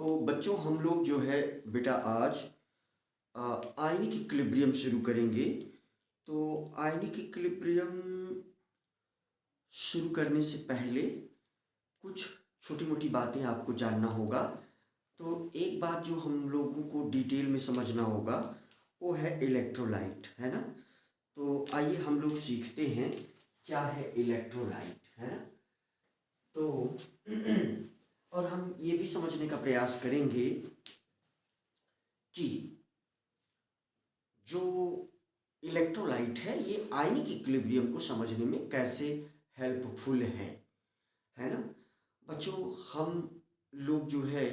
तो बच्चों हम लोग जो है बेटा आज आयनिक इक्विलिब्रियम शुरू करेंगे। तो आयनिक इक्विलिब्रियम शुरू करने से पहले कुछ छोटी मोटी बातें आपको जानना होगा। तो एक बात जो हम लोगों को डिटेल में समझना होगा वो है इलेक्ट्रोलाइट, है ना। तो आइए हम लोग सीखते हैं क्या है इलेक्ट्रोलाइट, है ना। तो और हम ये भी समझने का प्रयास करेंगे कि जो इलेक्ट्रोलाइट है ये आयनिक इक्विलिब्रियम को समझने में कैसे हेल्पफुल है ना। बच्चों हम लोग जो है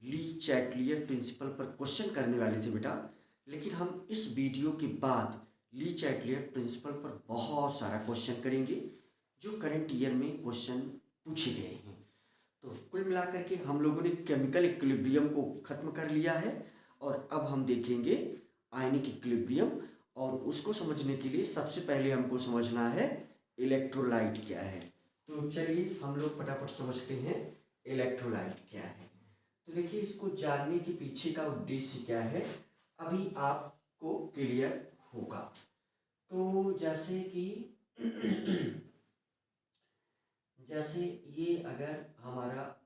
ली चैटलियर प्रिंसिपल पर क्वेश्चन करने वाले थे बेटा, लेकिन हम इस वीडियो के बाद ली चैटलियर प्रिंसिपल पर बहुत सारा क्वेश्चन करेंगे जो करंट ईयर में क्वेश्चन पूछे गए हैं। तो कुल मिलाकर के हम लोगों ने केमिकल इक्विलिब्रियम को खत्म कर लिया है और अब हम देखेंगे आयनिक इक्विलिब्रियम। और उसको समझने के लिए सबसे पहले हमको समझना है इलेक्ट्रोलाइट क्या है। तो चलिए हम लोग फटाफट समझते हैं इलेक्ट्रोलाइट क्या है। तो देखिए इसको जानने के पीछे का उद्देश्य क्या है अभी आपको क्लियर होगा। तो जैसे कि जैसे ये अगर हमारा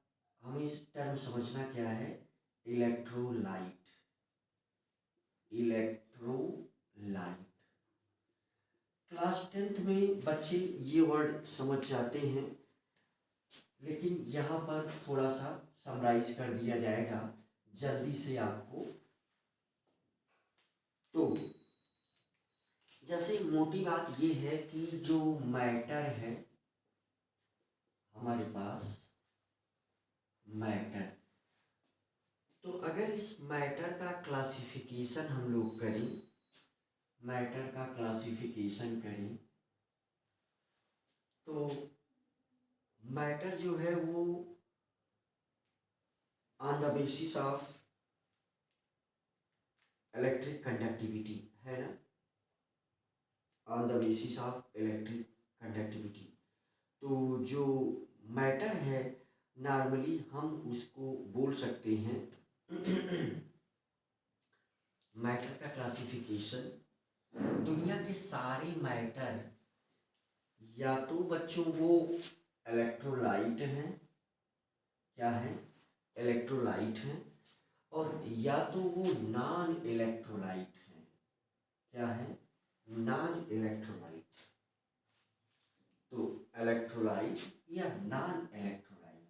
हमें टर्म समझना क्या है इलेक्ट्रोलाइट। इलेक्ट्रोलाइट क्लास 10th में बच्चे ये वर्ड समझ जाते हैं, लेकिन यहाँ पर थोड़ा सा समराइज कर दिया जाएगा जल्दी से आपको। तो जैसे मोटी बात ये है कि जो मैटर है हमारे पास मैटर, तो अगर इस मैटर का क्लासिफिकेशन हम लोग करें, मैटर का क्लासिफिकेशन करें तो मैटर जो है वो on the basis of electric conductivity, है ना, on the basis of electric conductivity. तो जो मैटर है नॉर्मली हम उसको बोल सकते हैं मैटर का क्लासिफिकेशन, दुनिया के सारे मैटर या तो बच्चों वो इलेक्ट्रोलाइट हैं, क्या है इलेक्ट्रोलाइट हैं, और या तो वो नॉन इलेक्ट्रोलाइट हैं, क्या है नॉन इलेक्ट्रोलाइट। तो इलेक्ट्रोलाइट या नॉन इलेक्ट्रोलाइट,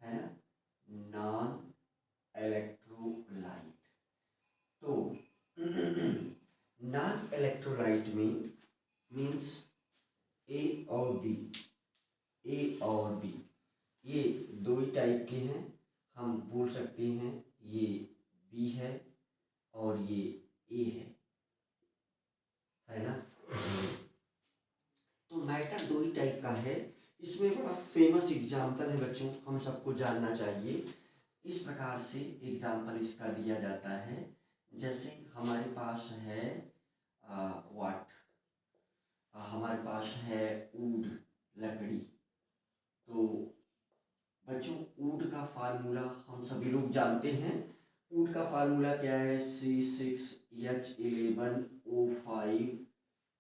है ना, नॉन इलेक्ट्रोलाइट। तो नॉन इलेक्ट्रोलाइट में मीन्स ए और बी, ए और बी ये दो ही टाइप के हैं। हम बोल सकते हैं ये बी है और ये ए है ना। तो मैटर दो ही टाइप का है। इसमें बड़ा फेमस एग्जाम्पल है बच्चों, हम सबको जानना चाहिए। इस प्रकार से एग्जाम्पल इसका दिया जाता है, जैसे हमारे पास है वाट, हमारे पास है वुड, लकड़ी। तो बच्चों वुड का फार्मूला हम सभी लोग जानते हैं। वुड का फार्मूला क्या है C6H11O5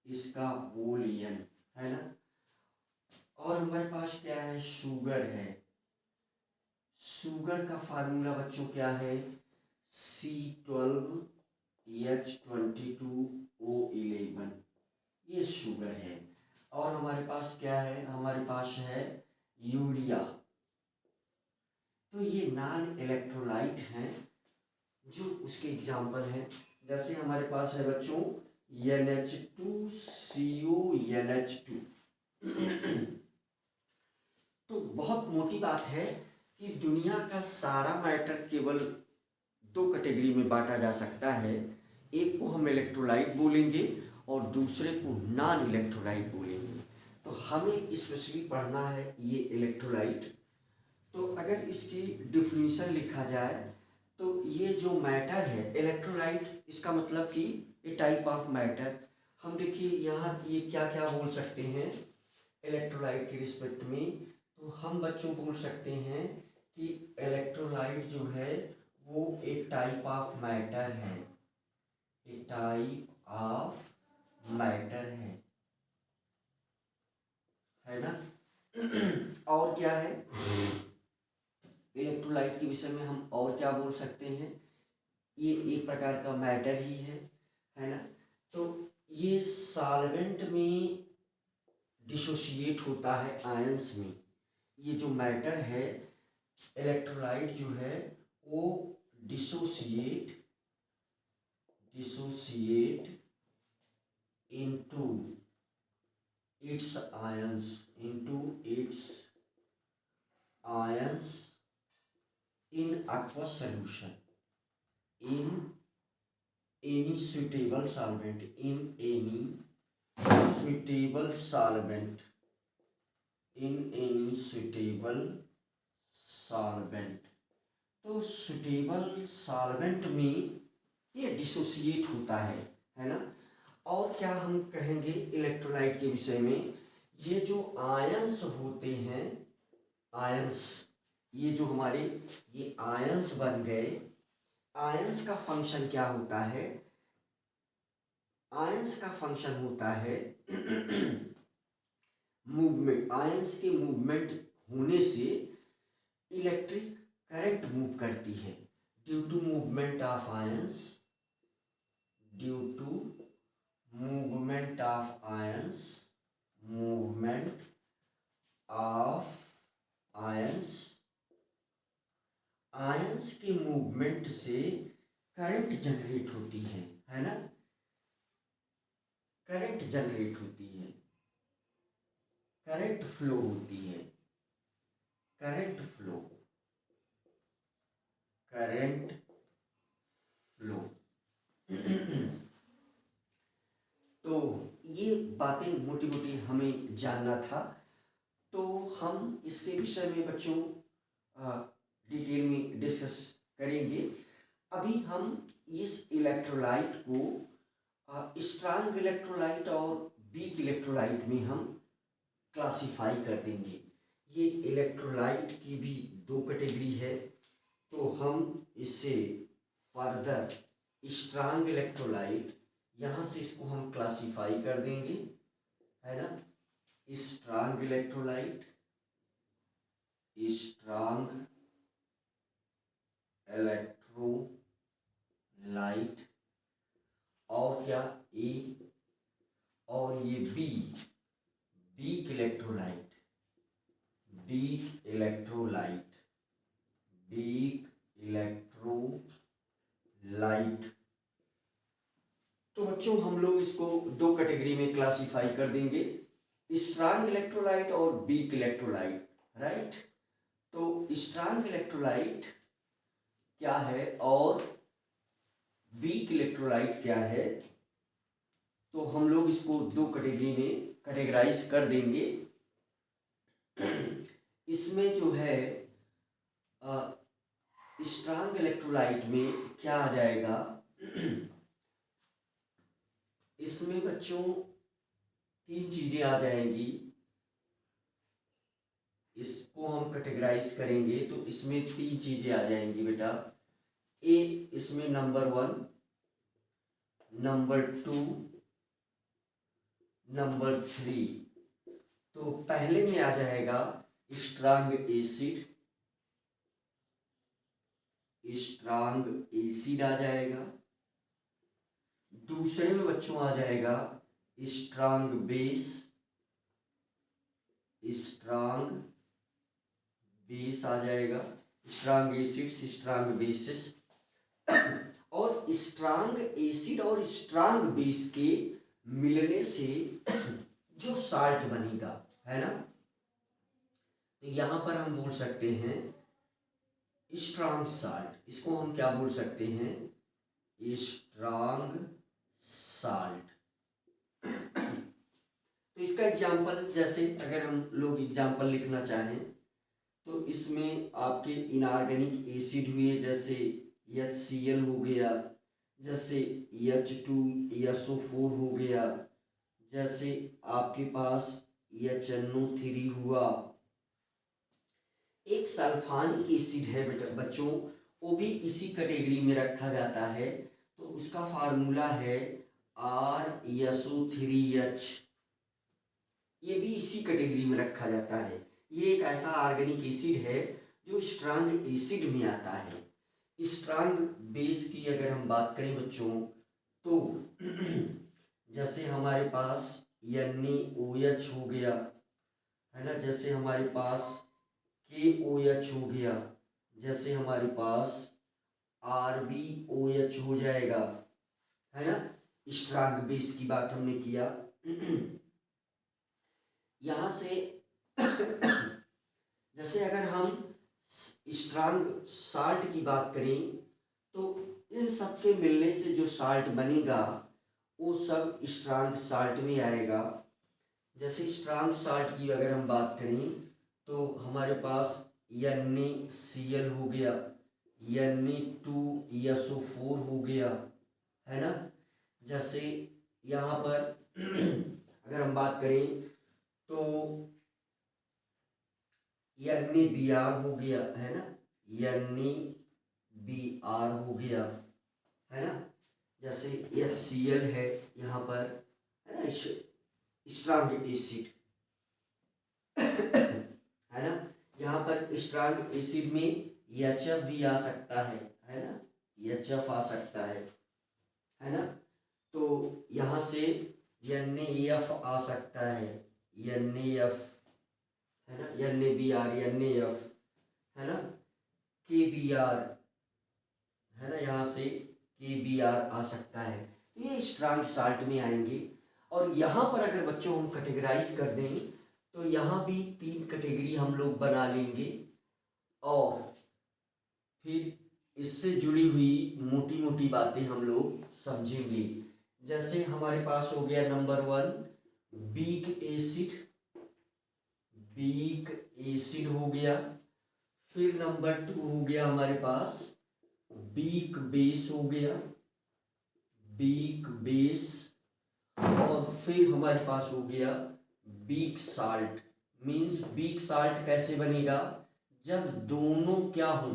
इसका होल एन, है ना। और हमारे पास क्या है शुगर है, शुगर का फार्मूला बच्चों क्या है C12H22O11 ये शुगर है। और हमारे पास क्या है, हमारे पास है यूरिया। तो ये नॉन इलेक्ट्रोलाइट हैं जो उसके एग्जाम्पल हैं। जैसे हमारे पास है बच्चों NH2CO NH2 तो बहुत मोटी बात है कि दुनिया का सारा मैटर केवल दो कैटेगरी में बांटा जा सकता है। एक को हम इलेक्ट्रोलाइट बोलेंगे और दूसरे को नॉन इलेक्ट्रोलाइट बोलेंगे। तो हमें स्पेशली पढ़ना है ये इलेक्ट्रोलाइट। तो अगर इसकी डिफिनीशन लिखा जाए तो ये जो मैटर है इलेक्ट्रोलाइट, इसका मतलब कि ए टाइप ऑफ मैटर। हम देखिए यहाँ ये क्या क्या बोल सकते हैं इलेक्ट्रोलाइट के रिस्पेक्ट में। तो हम बच्चों बोल सकते हैं कि इलेक्ट्रोलाइट जो है वो एक टाइप ऑफ मैटर है, एक टाइप ऑफ मैटर है ना। और क्या है इलेक्ट्रोलाइट के विषय में हम और क्या बोल सकते हैं, ये एक प्रकार का मैटर ही है ना। तो ये सॉल्वेंट में डिसोसिएट होता है आयंस में। ये जो मैटर है इलेक्ट्रोलाइट जो है वो dissociate dissociate into its ions in aqueous solution in any suitable solvent तो सुटेबल सॉल्वेंट में ये डिसोसिएट होता है ना। और क्या हम कहेंगे इलेक्ट्रोलाइट के विषय में, ये जो आयंस होते हैं, आयंस, ये जो हमारे ये आयंस बन गए, आयंस का फंक्शन क्या होता है, आयंस का फंक्शन होता है मूवमेंट। आयंस के मूवमेंट होने से इलेक्ट्रिक करंट मूव करती है। Due to movement of ions movement of ions ions के मूवमेंट से करंट जनरेट होती है ना। करंट जनरेट होती है, करंट फ्लो होती है, करंट फ्लो तो ये बातें मोटी मोटी हमें जानना था। तो हम इसके विषय में बच्चों डिटेल में डिस्कस करेंगे। अभी हम इस इलेक्ट्रोलाइट को स्ट्रांग इलेक्ट्रोलाइट और वीक इलेक्ट्रोलाइट में हम क्लासिफाई कर देंगे। ये इलेक्ट्रोलाइट की भी दो कैटेगरी है, तो हम इसे फर्दर स्ट्रांग इलेक्ट्रोलाइट, यहाँ से इसको हम क्लासिफाई कर देंगे, है ना। स्ट्रांग इलेक्ट्रोलाइट, स्ट्रांग इलेक्ट्रोलाइट, और क्या ए, और ये B, weak electrolyte, weak electrolyte, weak electrolyte. तो बच्चों हम लोग इसको दो कैटेगरी में क्लासिफाई कर देंगे, स्ट्रांग इलेक्ट्रोलाइट और वीक इलेक्ट्रोलाइट, राइट। तो स्ट्रांग इलेक्ट्रोलाइट क्या है और वीक इलेक्ट्रोलाइट क्या है, तो हम लोग इसको दो कैटेगरी में कैटेगराइज कर देंगे। इसमें जो है स्ट्रांग इलेक्ट्रोलाइट में क्या आ जाएगा, इसमें बच्चों तीन चीजें आ जाएंगी। इसको हम कैटेगराइज करेंगे तो इसमें तीन चीजें आ जाएंगी बेटा। ए, इसमें नंबर 1, नंबर 2, नंबर 3। तो पहले में आ जाएगा स्ट्रांग एसिड, स्ट्रांग एसिड आ जाएगा। दूसरे में बच्चों आ जाएगा स्ट्रांग बेस, स्ट्रांग बेस आ जाएगा, स्ट्रांग एसिड्स, स्ट्रांग बेसिस। और स्ट्रांग एसिड और स्ट्रांग बेस के मिलने से जो साल्ट बनेगा, है ना, तो यहां पर हम बोल सकते हैं स्ट्रांग साल्ट। इसको हम क्या बोल सकते हैं, स्ट्रांग साल्ट। तो इसका एग्जाम्पल, जैसे अगर हम लोग एग्जाम्पल लिखना चाहें तो इसमें आपके इनऑर्गेनिक एसिड हुए, जैसे HCl हो गया, जैसे H2SO4 हो गया, जैसे आपके पास HNO3 हुआ। एक सल्फानिक एसिड है बेटा बच्चों, वो भी इसी कैटेगरी में रखा जाता है। तो उसका फार्मूला है RSO3H, ये भी इसी कैटेगरी में रखा जाता है। ये एक ऐसा ऑर्गेनिक एसिड है जो स्ट्रांग एसिड में आता है। स्ट्रांग बेस की अगर हम बात करें बच्चों, तो जैसे हमारे पास NaOH हो गया, है ना, जैसे हमारे पास KOH हो गया, जैसे हमारे पास RbOH हो जाएगा, है ना। स्ट्रांग बेस की बात हमने किया। यहाँ से जैसे अगर हम स्ट्रांग साल्ट की बात करें, तो इन सब के मिलने से जो साल्ट बनेगा वो सब स्ट्रांग साल्ट में आएगा। जैसे स्ट्रांग साल्ट की अगर हम बात करें, तो हमारे पास NaCl हो गया, Na2SO4 हो गया, है ना। जैसे यहाँ पर अगर हम बात करें, तो NaBr हो गया, है ना, NaBr हो गया, है ना। जैसे HCl है यहाँ पर, है ना, स्ट्रांग एसिड, है ना। यहाँ पर स्ट्रांग एसिड में HF भी आ सकता है ना, HF आ सकता है ना। तो यहाँ से NaF आ सकता है, NaF, है ना, NaBr, NaF, है ना, KBr, है ना, यहाँ से KBr आ सकता है। तो ये स्ट्रांग साल्ट में आएंगे। और यहाँ पर अगर बच्चों हम कैटेगराइज कर दें, तो यहाँ भी 3 कैटेगरी हम लोग बना लेंगे, और फिर इससे जुड़ी हुई मोटी मोटी बातें हम लोग समझेंगे। जैसे हमारे पास हो गया number 1 weak acid, weak acid हो गया। फिर नंबर 2 हो गया हमारे पास वीक बेस हो गया, वीक बेस। और फिर हमारे पास हो गया weak salt. Means weak salt कैसे बनेगा, जब दोनों क्या हो,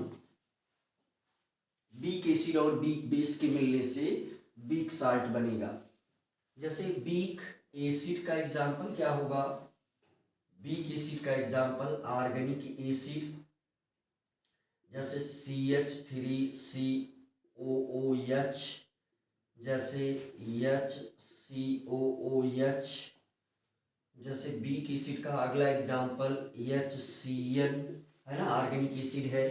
वीक एसिड और वीक बेस के मिलने से वीक साल्ट बनेगा। जैसे वीक एसिड का एग्जाम्पल क्या होगा, वीक एसिड का एग्जाम्पल ऑर्गेनिक एसिड, जैसे CH3COOH, जैसे HCOOH। जैसे वीक एसिड का अगला एग्जाम्पल HCl, है ना, ऑर्गेनिक एसिड है।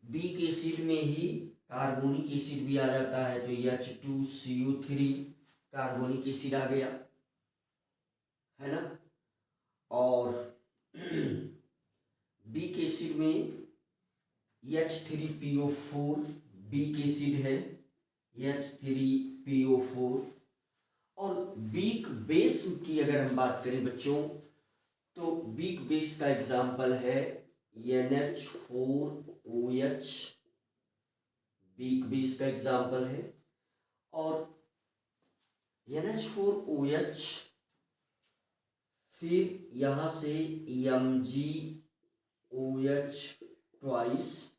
वीक एसिड में ही कार्बोनिक एसिड भी आ जाता है, तो H2CO3 कार्बोनिक एसिड आ गया, है ना। और वीक एसिड में H3PO4 वीक एसिड है, H3PO4। और वीक बेस की अगर हम बात करें बच्चों, तो वीक बेस का एग्जाम्पल है NH4OH, वीक बेस का एग्जाम्पल है। और NH4OH, फिर यहां से MgOH ट्वाइस,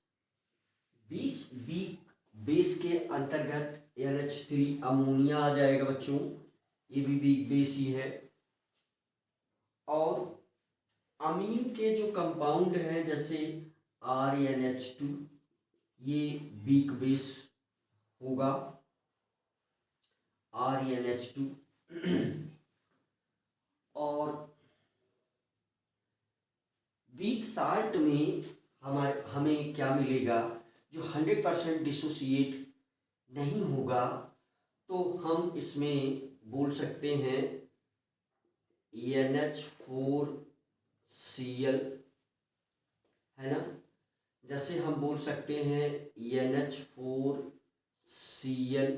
बीस वीक बेस के अंतर्गत NH3 अमोनिया आ जाएगा बच्चों, ये भी वीक बेस ही है। और अमीन के जो कंपाउंड हैं जैसे RnH2, ये वीक बेस होगा, RnH2। और वीक साल्ट में हमें क्या मिलेगा, जो 100% डिसोसिएट नहीं होगा, तो हम इसमें बोल सकते हैं NH4Cl, है ना। जैसे हम बोल सकते हैं NH4Cl,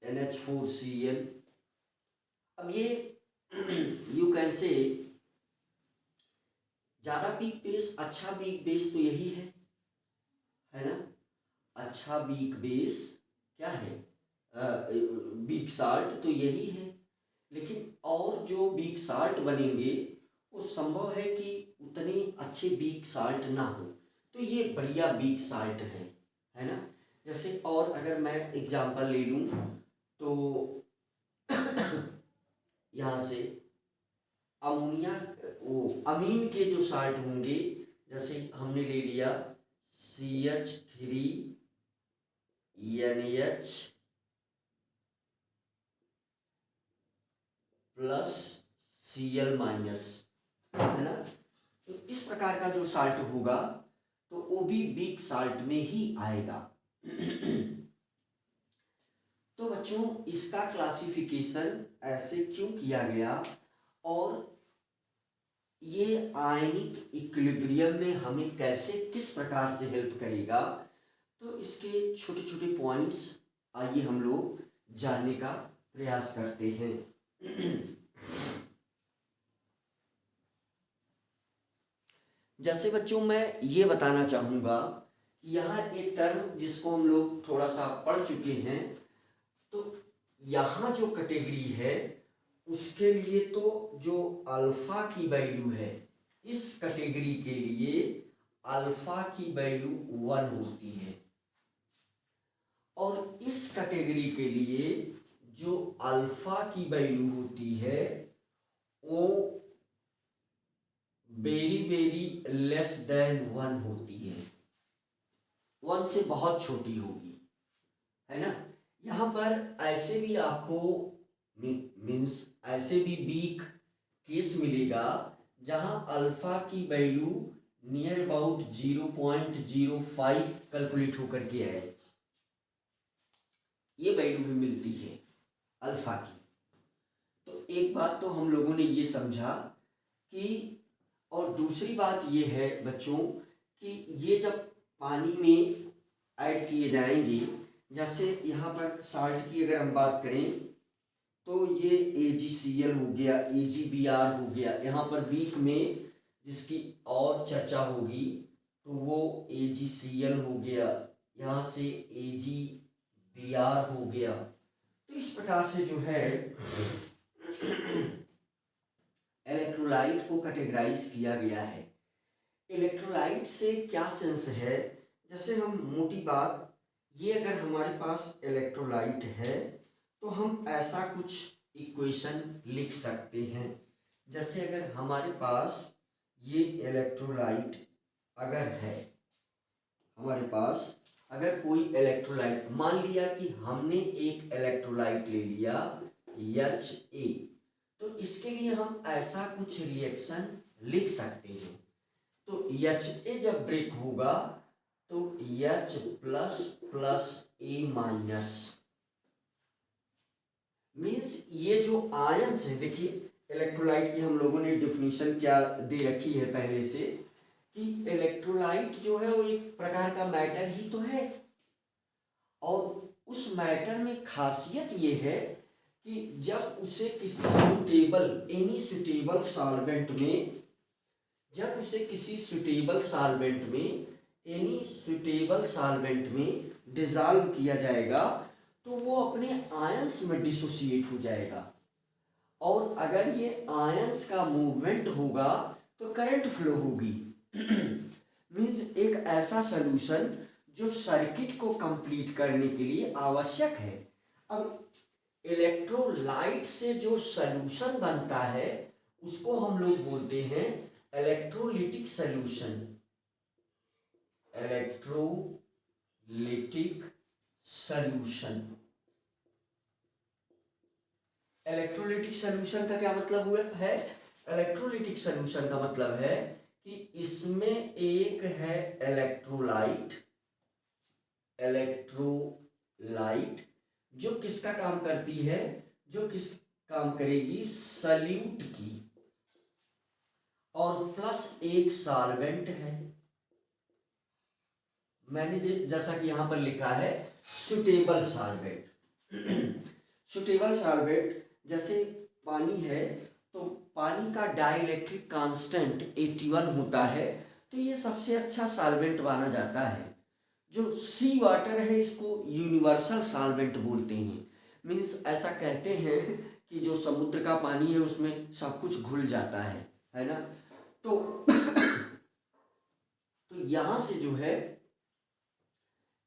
NH4Cl। अब ये यू कैन से ज़्यादा वीक बेस, अच्छा वीक बेस तो यही है ना। अच्छा वीक बेस क्या है, वीक साल्ट तो यही है। लेकिन और जो वीक साल्ट बनेंगे वो संभव है कि उतने अच्छे वीक साल्ट ना हो। तो ये बढ़िया वीक साल्ट है ना। जैसे और अगर मैं एग्जांपल ले लूँ तो यहाँ से अमोनिया, वो अमीन के जो साल्ट होंगे, जैसे हमने ले लिया CH3NH प्लस Cl-, है ना। तो इस प्रकार का जो साल्ट होगा तो वो भी वीक साल्ट में ही आएगा। तो बच्चों इसका क्लासिफिकेशन ऐसे क्यों किया गया और ये आयनिक इक्विलिब्रियम में हमें कैसे किस प्रकार से हेल्प करेगा, तो इसके छोटे छोटे पॉइंट्स आइए हम लोग जानने का प्रयास करते हैं। जैसे बच्चों मैं ये बताना चाहूँगा, यहाँ एक टर्म जिसको हम लोग थोड़ा सा पढ़ चुके हैं, तो यहाँ जो कैटेगरी है उसके लिए तो जो अल्फा की वैल्यू है, इस कैटेगरी के लिए अल्फा की वैल्यू 1 होती है, और इस कैटेगरी के लिए जो अल्फा की वैल्यू होती है वो वेरी वेरी लेस देन 1 होती है, 1 से बहुत छोटी होगी, है ना। यहाँ पर ऐसे भी आपको मीन्स ऐसे भी वीक केस मिलेगा जहाँ अल्फा की वैल्यू नियर अबाउट 0.05 कैलकुलेट होकर के आए, ये वैल्यू भी मिलती है अल्फा की। तो एक बात तो हम लोगों ने ये समझा कि, और दूसरी बात ये है बच्चों कि ये जब पानी में ऐड किए जाएंगे, जैसे यहाँ पर साल्ट की अगर हम बात करें तो ये AgCl हो गया, AgBr हो गया, यहाँ पर वीक में जिसकी और चर्चा होगी तो वो AgCl हो गया, यहाँ से AgBr हो गया। तो इस प्रकार से जो है इलेक्ट्रोलाइट को कैटेगराइज किया गया है। इलेक्ट्रोलाइट से क्या सेंस है, जैसे हम मोटी बात, ये अगर हमारे पास इलेक्ट्रोलाइट है तो हम ऐसा कुछ इक्वेशन लिख सकते हैं। जैसे अगर हमारे पास ये इलेक्ट्रोलाइट अगर है, हमारे पास अगर कोई इलेक्ट्रोलाइट, मान लिया कि हमने एक इलेक्ट्रोलाइट ले लिया Ha, तो इसके लिए हम ऐसा कुछ रिएक्शन लिख सकते हैं। तो Ha जब ब्रेक होगा तो H plus plus A minus, means ये जो आयंस है, देखिए इलेक्ट्रोलाइट की हम लोगों ने डिफिनीशन क्या दे रखी है पहले से कि इलेक्ट्रोलाइट जो है वो एक प्रकार का मैटर ही तो है, और उस मैटर में खासियत ये है कि जब उसे किसी सुटेबल एनी सुटेबल सॉल्वेंट में, जब उसे किसी सुटेबल सॉल्वेंट में एनी सुटेबल सॉल्वेंट में डिसॉल्व किया जाएगा तो वो अपने आयंस में डिसोसिएट हो जाएगा, और अगर ये आयंस का मूवमेंट होगा तो करंट फ्लो होगी। मीन्स एक ऐसा सलूशन जो सर्किट को कंप्लीट करने के लिए आवश्यक है। अब इलेक्ट्रोलाइट से जो सलूशन बनता है उसको हम लोग बोलते हैं electrolytic solution. Electrolytic solution, electrolytic solution का क्या मतलब हुआ है? इलेक्ट्रोलिटिक सलूशन का मतलब है कि इसमें एक है इलेक्ट्रोलाइट, इलेक्ट्रोलाइट जो किसका काम करती है, जो किस काम करेगी, सल्यूट की, और प्लस एक सॉल्वेंट है। मैंने जैसा कि यहां पर लिखा है सुटेबल सॉल्वेंट। सुटेबल सॉल्वेंट जैसे पानी है तो पानी का डाइलेक्ट्रिक कांस्टेंट 81 होता है, तो ये सबसे अच्छा सॉल्वेंट माना जाता है। जो सी वाटर है इसको यूनिवर्सल सॉल्वेंट बोलते हैं। मीन्स ऐसा कहते हैं कि जो समुद्र का पानी है उसमें सब कुछ घुल जाता है ना। तो तो यहाँ से जो है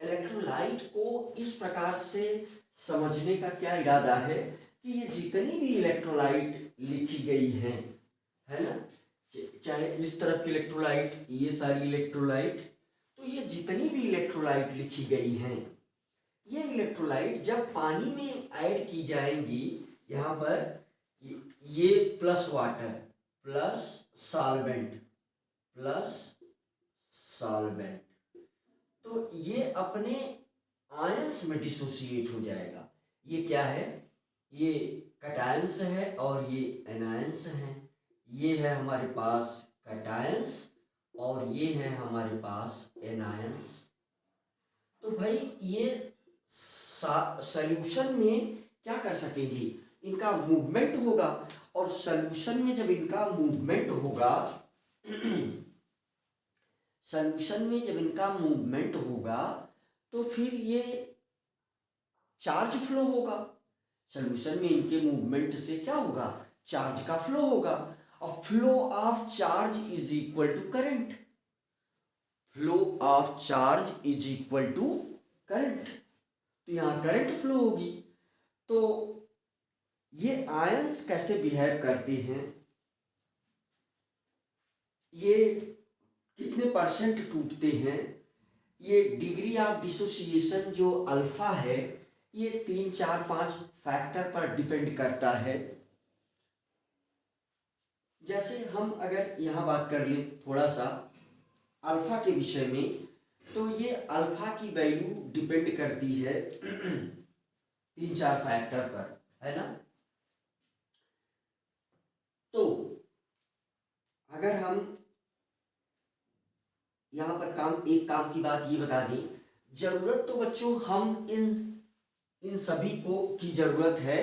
इलेक्ट्रोलाइट को इस प्रकार से समझने का क्या इरादा है कि ये जितनी भी इलेक्ट्रोलाइट लिखी गई हैं, है ना, चाहे इस तरफ की इलेक्ट्रोलाइट, ये सारी इलेक्ट्रोलाइट, तो ये जितनी भी इलेक्ट्रोलाइट लिखी गई हैं, ये इलेक्ट्रोलाइट जब पानी में ऐड की जाएंगी, यहाँ पर ये plus water plus solvent plus solvent, तो ये अपने आयंस में डिसोसिएट हो जाएगा। ये क्या है, ये कैटायंस है और ये एनायंस है। ये है हमारे पास कैटायंस और ये है हमारे पास एनायंस। तो भाई ये सॉल्यूशन में क्या कर सकेंगी, इनका मूवमेंट होगा, और सॉल्यूशन में जब इनका मूवमेंट होगा सॉल्यूशन में जब इनका मूवमेंट होगा तो फिर ये चार्ज फ्लो होगा। सॉल्यूशन में इनके मूवमेंट से क्या होगा, चार्ज का फ्लो होगा, और flow of charge is equal to current. Flow of charge is equal to current, तो यहाँ करंट फ्लो होगी। तो ये आयंस कैसे बिहेव करते हैं, ये कितने परसेंट टूटते हैं, ये डिग्री ऑफ डिसोसिएशन जो अल्फा है, ये 3, 4, 5 फैक्टर पर डिपेंड करता है। जैसे हम अगर यहाँ बात कर लें थोड़ा सा अल्फा के विषय में, तो ये अल्फा की वैल्यू डिपेंड करती है 3, 4 फैक्टर पर, है ना। तो अगर हम यहाँ पर एक काम की बात ये बता दें, जरूरत तो बच्चों हम इन सभी को की जरूरत है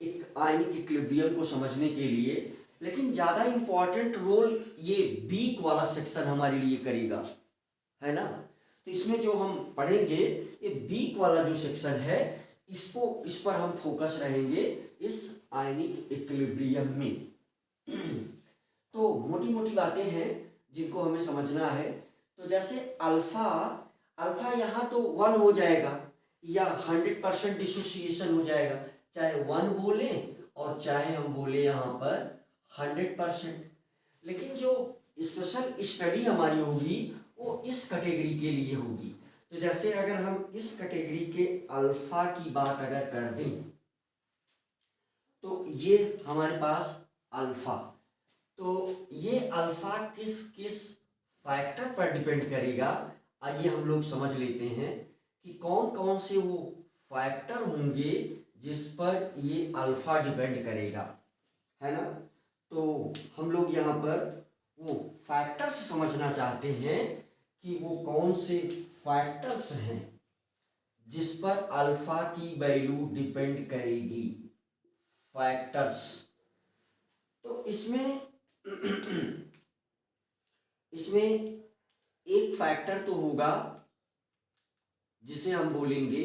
एक आयनिक इक्विलिब्रियम को समझने के लिए, लेकिन ज़्यादा इम्पॉर्टेंट रोल ये बीक वाला सेक्शन हमारे लिए करेगा, है ना। तो इसमें जो हम पढ़ेंगे ये बीक वाला जो सेक्शन है, इस पर हम फोकस रहेंगे इस आयनिक इक्विलिब्रियम में। तो मोटी मोटी बातें हैं जिनको हमें समझना है। तो जैसे अल्फा यहाँ तो 1 हो जाएगा या 100% डिसोसिएशन हो जाएगा, चाहे 1 बोले और चाहे हम बोले यहाँ पर 100%। लेकिन जो स्पेशल स्टडी हमारी होगी वो इस कैटेगरी के लिए होगी। तो जैसे अगर हम इस कैटेगरी के अल्फा की बात अगर कर दें, तो ये हमारे पास अल्फा, तो ये अल्फा किस किस फैक्टर पर डिपेंड करेगा, आइए हम लोग समझ लेते हैं कि कौन कौन से वो फैक्टर होंगे जिस पर ये अल्फा डिपेंड करेगा, है ना। तो हम लोग यहाँ पर वो फैक्टर्स समझना चाहते हैं कि वो कौन से फैक्टर्स हैं जिस पर अल्फा की वैल्यू डिपेंड करेगी, फैक्टर्स। तो इसमें एक फैक्टर तो होगा जिसे हम बोलेंगे,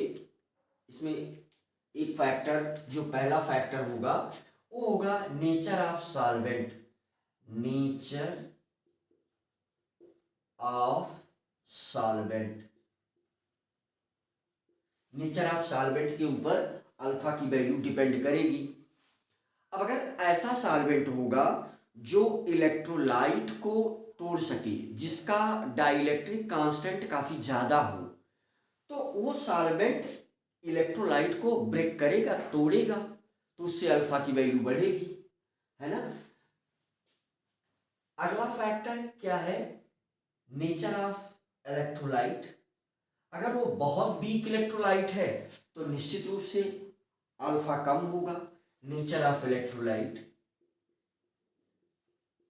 इसमें एक फैक्टर जो पहला फैक्टर होगा वो होगा nature of solvent. Nature of solvent, nature of solvent के ऊपर अल्फा की वैल्यू डिपेंड करेगी। अब अगर ऐसा सॉल्वेंट होगा जो इलेक्ट्रोलाइट को तोड़ सके, जिसका डाइलेक्ट्रिक कांस्टेंट काफी ज्यादा हो, तो वो सॉल्वेंट इलेक्ट्रोलाइट को ब्रेक करेगा, तोड़ेगा, तो उससे अल्फा की वैल्यू बढ़ेगी, है ना। अगला फैक्टर क्या है, नेचर ऑफ इलेक्ट्रोलाइट। अगर वो बहुत वीक इलेक्ट्रोलाइट है तो निश्चित रूप से अल्फा कम होगा। Nature of electrolyte,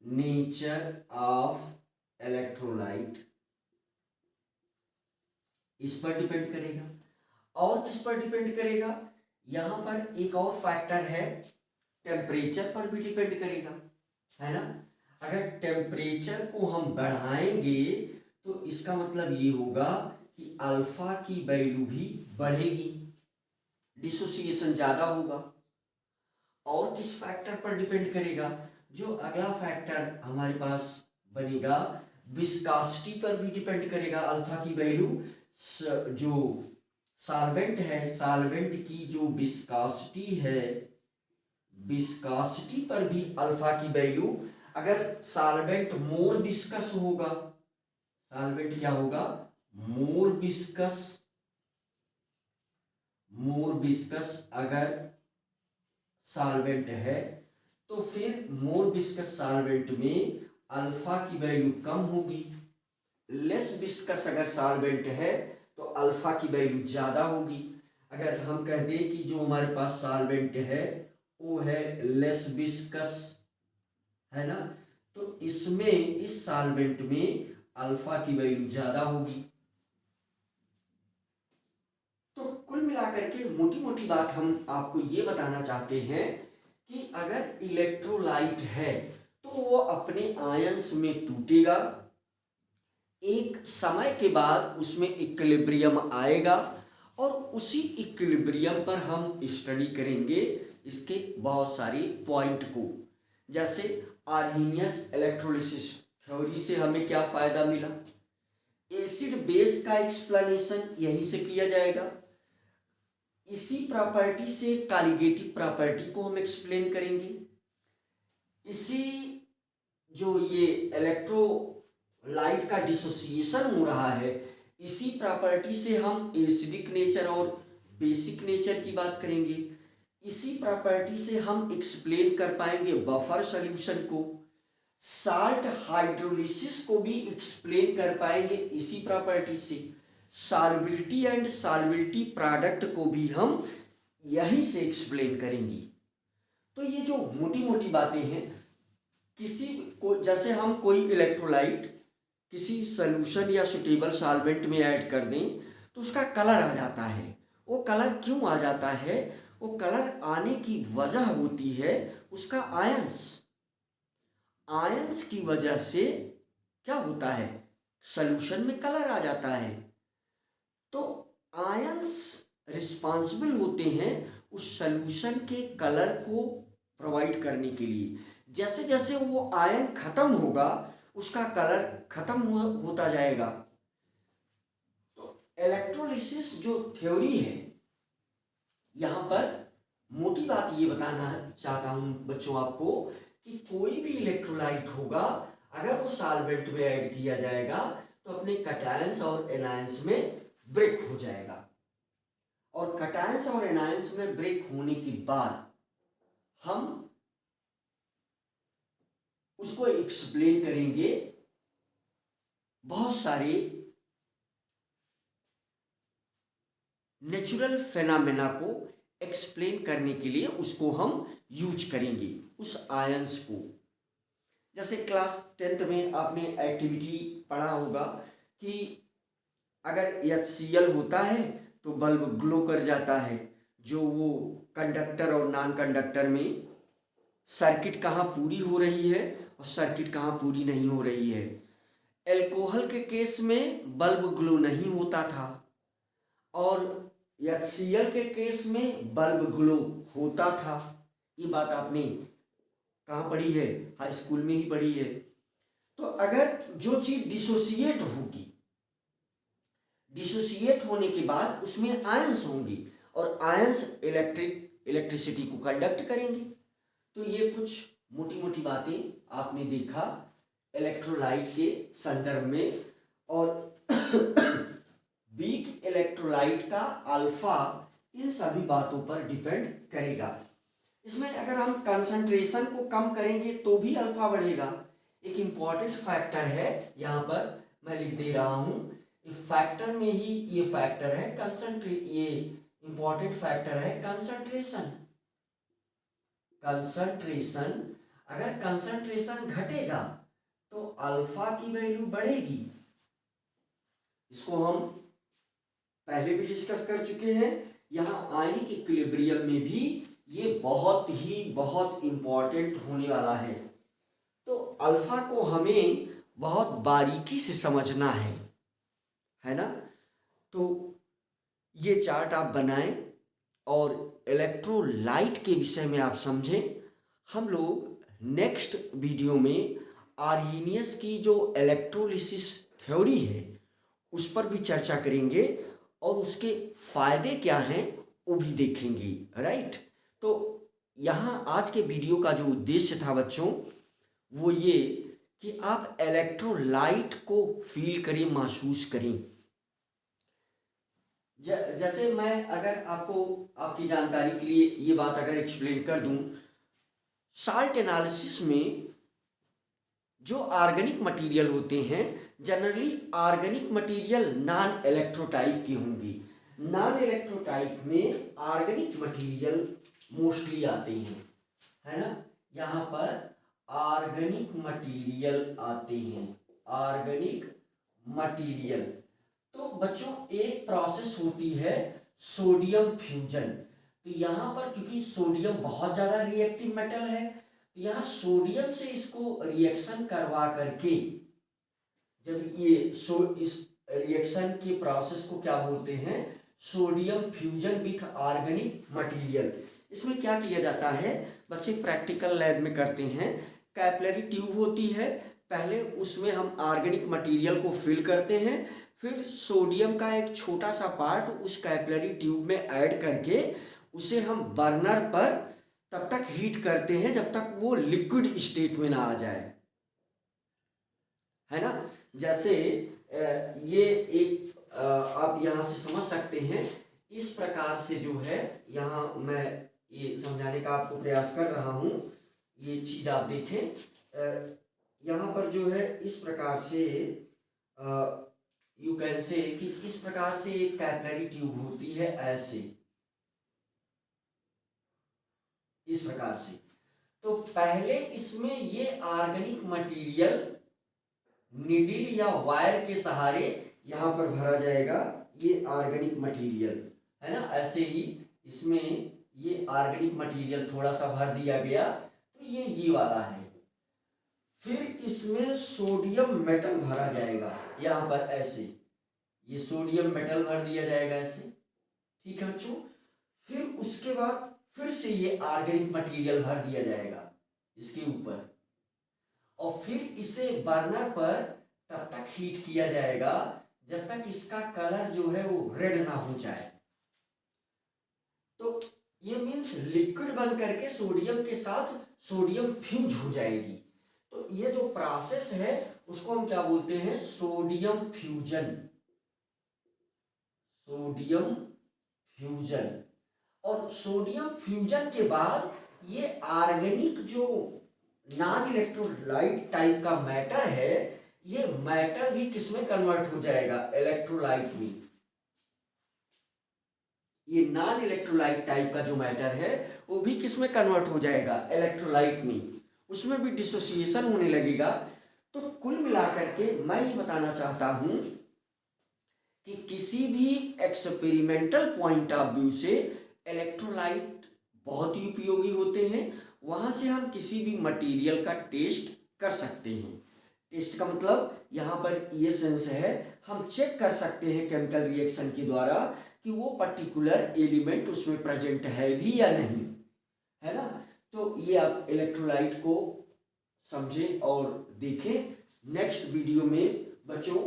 nature of electrolyte इस पर डिपेंड करेगा। और किस पर डिपेंड करेगा, यहां पर एक और फैक्टर है, टेम्परेचर पर भी डिपेंड करेगा, है ना। अगर टेम्परेचर को हम बढ़ाएंगे तो इसका मतलब ये होगा कि अल्फा की वैल्यू भी बढ़ेगी, डिसोसिएशन ज्यादा होगा। और किस फैक्टर पर डिपेंड करेगा? जो अगला फैक्टर हमारे पास बनेगा विस्कासिटी पर भी डिपेंड करेगा। अल्फा की वैल्यू जो सॉल्वेंट है, सॉल्वेंट की जो विस्कासिटी है, विस्कासिटी पर भी अल्फा की वैल्यू, अगर सॉल्वेंट मोर विस्कस होगा, सॉल्वेंट क्या होगा? मोर विस्कस, मोर विस्कस अगर सॉल्वेंट है तो फिर मोर विस्कस सॉल्वेंट में अल्फा की वैल्यू कम होगी। लेस विस्कस अगर सॉल्वेंट है तो अल्फा की वैल्यू ज्यादा होगी। अगर हम कह दें कि जो हमारे पास सॉल्वेंट है वो है लेस विस्कस, है ना, तो इसमें इस सॉल्वेंट में अल्फा की वैल्यू ज्यादा होगी। तो कुल मिलाकर के मोटी मोटी बात हम आपको ये बताना चाहते हैं कि अगर इलेक्ट्रोलाइट है तो वो अपने आयंस में टूटेगा, एक समय के बाद उसमें इक्विलिब्रियम आएगा और उसी इक्विलिब्रियम पर हम स्टडी करेंगे इसके बहुत सारे पॉइंट को। जैसे आर्हीनियस इलेक्ट्रोलिसिस थ्योरी से हमें क्या फायदा मिला? एसिड बेस का एक्सप्लेनेशन यहीं से किया जाएगा। इसी प्रॉपर्टी से कॉलिगेटिव प्रॉपर्टी को हम एक्सप्लेन करेंगे। इसी जो ये इलेक्ट्रोलाइट का डिसोसिएशन हो रहा है, इसी प्रॉपर्टी से हम एसिडिक नेचर और बेसिक नेचर की बात करेंगे। इसी प्रॉपर्टी से हम एक्सप्लेन कर पाएंगे बफर सॉल्यूशन को। साल्ट हाइड्रोलिसिस को भी एक्सप्लेन कर पाएंगे इसी प्रॉपर्टी से। सॉल्बिलिटी एंड सॉल्बिलिटी प्रोडक्ट को भी हम यहीं से एक्सप्लेन करेंगे। तो ये जो मोटी मोटी बातें हैं, किसी को जैसे हम कोई इलेक्ट्रोलाइट किसी सॉल्यूशन या सुटेबल सॉल्वेंट में ऐड कर दें तो उसका कलर आ जाता है। वो कलर क्यों आ जाता है? वो कलर आने की वजह होती है उसका आयंस। आयंस की वजह से क्या होता है? सॉल्यूशन में कलर आ जाता है। तो आयंस रिस्पांसिबल होते हैं उस सॉल्यूशन के कलर को प्रोवाइड करने के लिए। जैसे जैसे वो आयन खत्म होगा उसका कलर खत्म होता जाएगा। तो इलेक्ट्रोलिसिस जो थ्योरी है, यहाँ पर मोटी बात ये बताना चाहता हूँ बच्चों आपको कि कोई भी इलेक्ट्रोलाइट होगा अगर वो सॉल्वेंट में ऐड किया जाएगा तो अपने कटायंस और एनायंस में ब्रेक हो जाएगा। और कटायंस और एनायंस में ब्रेक होने के बाद हम उसको एक्सप्लेन करेंगे बहुत सारे नेचुरल फेनामेना को एक्सप्लेन करने के लिए उसको हम यूज करेंगे उस आयंस को। जैसे क्लास 10th में आपने एक्टिविटी पढ़ा होगा कि अगर HCl होता है तो बल्ब ग्लो कर जाता है। जो वो कंडक्टर और नॉन कंडक्टर में सर्किट कहाँ पूरी हो रही है और सर्किट कहाँ पूरी नहीं हो रही है। एल्कोहल के केस में बल्ब ग्लो नहीं होता था और HCl के केस में बल्ब ग्लो होता था। ये बात आपने कहाँ पढ़ी है? हाई स्कूल में ही पढ़ी है। तो अगर जो चीज डिसोसिएट होगी, डिसोसिएट होने के बाद उसमें आयंस होंगे और आयंस इलेक्ट्रिसिटी को कंडक्ट करेंगे। तो ये कुछ मोटी मोटी बातें आपने देखा इलेक्ट्रोलाइट के संदर्भ में। और वीक इलेक्ट्रोलाइट का अल्फा इन सभी बातों पर डिपेंड करेगा। इसमें अगर हम कंसंट्रेशन को कम करेंगे तो भी अल्फा बढ़ेगा। एक इम्पॉर्टेंट फैक्टर है, यहाँ पर मैं लिख दे रहा हूँ, फैक्टर में ही ये फैक्टर है ये इम्पॉर्टेंट फैक्टर है कंसंट्रेशन। कंसंट्रेशन, अगर कंसंट्रेशन घटेगा तो अल्फा की वैल्यू बढ़ेगी। इसको हम पहले भी डिस्कस कर चुके हैं। यहाँ आयनिक इक्विलिब्रियम में भी ये बहुत इंपॉर्टेंट होने वाला है। तो अल्फा को हमें बहुत बारीकी से समझना है ना। तो ये चार्ट आप बनाएं और इलेक्ट्रोलाइट के विषय में आप समझें। हम लोग नेक्स्ट वीडियो में आर्हीनियस की जो इलेक्ट्रोलिसिस थ्योरी है उस पर भी चर्चा करेंगे और उसके फायदे क्या हैं वो भी देखेंगे, राइट। तो यहाँ आज के वीडियो का जो उद्देश्य था बच्चों वो ये कि आप इलेक्ट्रोलाइट को फील करें, महसूस करें। जैसे मैं अगर आपको आपकी जानकारी के लिए ये बात अगर एक्सप्लेन कर दूं, साल्ट एनालिसिस में जो ऑर्गेनिक मटेरियल होते हैं जनरली ऑर्गेनिक मटेरियल नॉन इलेक्ट्रोटाइप की होंगी। नॉन इलेक्ट्रोटाइप में ऑर्गेनिक मटेरियल मोस्टली आते हैं, है ना। यहाँ पर ऑर्गेनिक मटेरियल आते हैं, ऑर्गेनिक मटेरियल। तो बच्चों एक प्रोसेस होती है सोडियम फ्यूजन। तो यहाँ पर क्योंकि सोडियम बहुत ज़्यादा रिएक्टिव मेटल है तो यहाँ सोडियम से इसको रिएक्शन करवा करके जब ये इस रिएक्शन के प्रोसेस को क्या बोलते हैं, sodium fusion with organic material. इसमें क्या किया जाता है बच्चे, प्रैक्टिकल लैब में करते हैं। कैपिलरी ट्यूब होती है, पहले उसमें हम ऑर्गेनिक मटेरियल को फिल करते हैं, फिर सोडियम का एक छोटा सा पार्ट उस कैपिलरी ट्यूब में ऐड करके उसे हम बर्नर पर तब तक हीट करते हैं जब तक वो लिक्विड स्टेट में ना आ जाए, है ना। जैसे ये एक आप यहाँ से समझ सकते हैं। इस प्रकार से जो है यहाँ मैं ये समझाने का आपको प्रयास कर रहा हूँ, ये चीज़ आप देखें। यहाँ पर जो है इस प्रकार से यू कैन से कि इस प्रकार से एक कैपिलरी ट्यूब होती है ऐसे, इस प्रकार से। तो पहले इसमें ये ऑर्गेनिक मटेरियल नीडल या वायर के सहारे यहाँ पर भरा जाएगा, ये ऑर्गेनिक मटेरियल, है ना। ऐसे ही इसमें ये ऑर्गेनिक मटेरियल थोड़ा सा भर दिया गया तो ये वाला है। फिर इसमें सोडियम मेटल भरा जाएगा, यहाँ पर ऐसे ये सोडियम मेटल भर दिया जाएगा ऐसे, ठीक है बच्चों। फिर उसके बाद फिर से ये ऑर्गेनिक मटेरियल भर दिया जाएगा इसके ऊपर और फिर इसे बर्नर पर तब तक हीट किया जाएगा जब तक इसका कलर जो है वो रेड ना हो जाए। तो ये मीन्स लिक्विड बन करके सोडियम के साथ सोडियम फ्यूज हो जाएगी। तो ये जो प्रोसेस है उसको हम क्या बोलते हैं, सोडियम फ्यूजन, सोडियम फ्यूजन। और सोडियम फ्यूजन के बाद ये ऑर्गेनिक जो नॉन इलेक्ट्रोलाइट टाइप का मैटर है ये मैटर भी किसमें कन्वर्ट हो जाएगा, इलेक्ट्रोलाइट में। ये नॉन इलेक्ट्रोलाइट टाइप का जो मैटर है वो भी किसमें कन्वर्ट हो जाएगा, इलेक्ट्रोलाइट में। उसमें भी डिसोसिएशन होने लगेगा। तो कुल मिलाकर के मैं ये बताना चाहता हूं कि किसी भी एक्सपेरिमेंटल पॉइंट ऑफ व्यू से इलेक्ट्रोलाइट बहुत ही उपयोगी होते हैं। वहाँ से हम किसी भी मटेरियल का टेस्ट कर सकते हैं। टेस्ट का मतलब यहाँ पर ये सेंस है, हम चेक कर सकते हैं केमिकल रिएक्शन के द्वारा कि वो पर्टिकुलर एलिमेंट उसमें प्रेजेंट है भी या नहीं, है ना। तो ये आप इलेक्ट्रोलाइट को समझें और देखें। नेक्स्ट वीडियो में बच्चों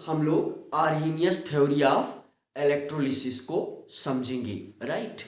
हम लोग आर्हीनियस थ्योरी ऑफ इलेक्ट्रोलिसिस को समझेंगे, राइट।